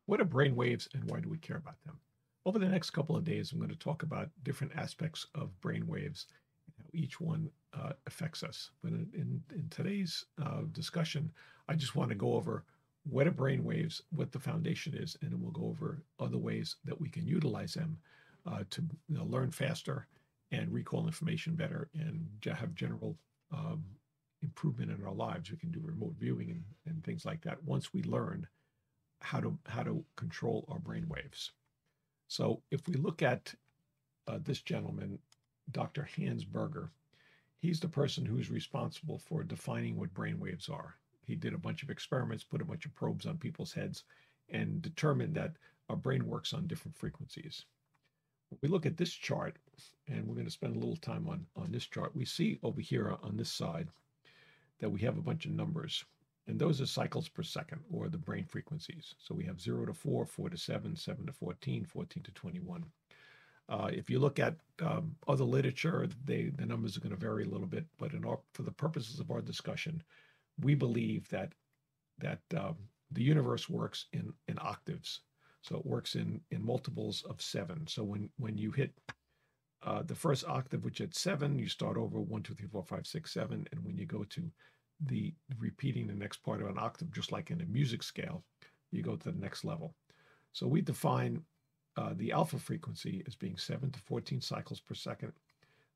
What are brain waves and why do we care about them? Over the next couple of days, I'm going to talk about different aspects of brain waves and how each one affects us. But in today's discussion, I just want to go over what are brain waves, what the foundation is, and then we'll go over other ways that we can utilize them to learn faster and recall information better and have general um, improvement in our lives. We can do remote viewing and things like that once we learn how to control our brain waves. So if we look at this gentleman, Dr. Hans Berger, he's the person who's responsible for defining what brain waves are. He did a bunch of experiments, put a bunch of probes on people's heads, and determined that our brain works on different frequencies. When we look at this chart, and we're going to spend a little time on this chart, we see over here on this side that we have a bunch of numbers. And those are cycles per second, or the brain frequencies. So we have 0 to 4, 4 to 7, 7 to 14, 14 to 21. If you look at other literature, the numbers are going to vary a little bit. But for the purposes of our discussion, we believe that the universe works in octaves. So it works in multiples of 7. So when you hit the first octave, which at 7, you start over 1, 2, 3, 4, 5, 6, 7. And when you go to the repeating the next part of an octave, just like in a music scale, you go to the next level. So we define the alpha frequency as being 7 to 14 cycles per second,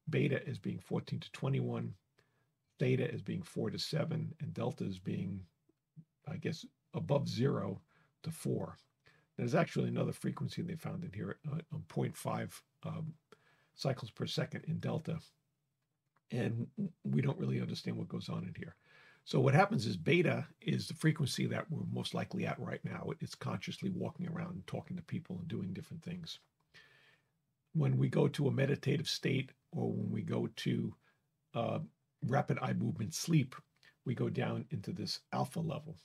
beta as being 14 to 21, theta as being 4 to 7, and delta as being, I guess, above 0 to 4. There's actually another frequency they found in here, 0.5 cycles per second in delta. And we don't really understand what goes on in here. So what happens is beta is the frequency that we're most likely at right now. It's consciously walking around and talking to people and doing different things. When we go to a meditative state, or when we go to rapid eye movement sleep, we go down into this alpha level.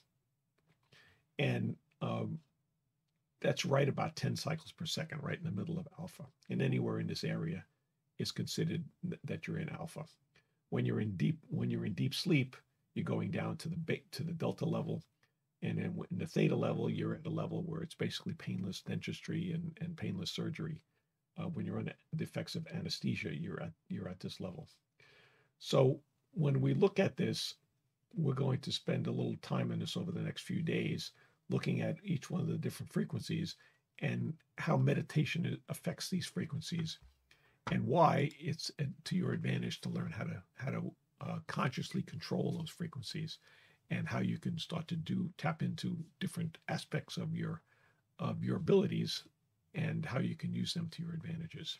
And that's right about 10 cycles per second, right in the middle of alpha. And anywhere in this area is considered that you're in alpha. When you're in deep sleep, you're going down to the delta level, and then in the theta level, you're at a level where it's basically painless dentistry and painless surgery. When you're under the effects of anesthesia, you're at this level. So when we look at this, we're going to spend a little time on this over the next few days, looking at each one of the different frequencies and how meditation affects these frequencies, and why it's to your advantage to learn how to consciously control those frequencies, and how you can start to tap into different aspects of your abilities, and how you can use them to your advantages.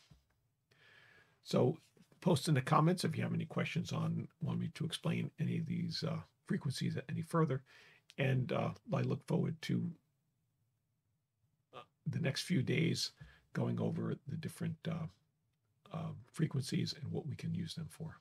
So post in the comments if you have any questions want me to explain any of these frequencies any further, and I look forward to the next few days going over the different frequencies and what we can use them for.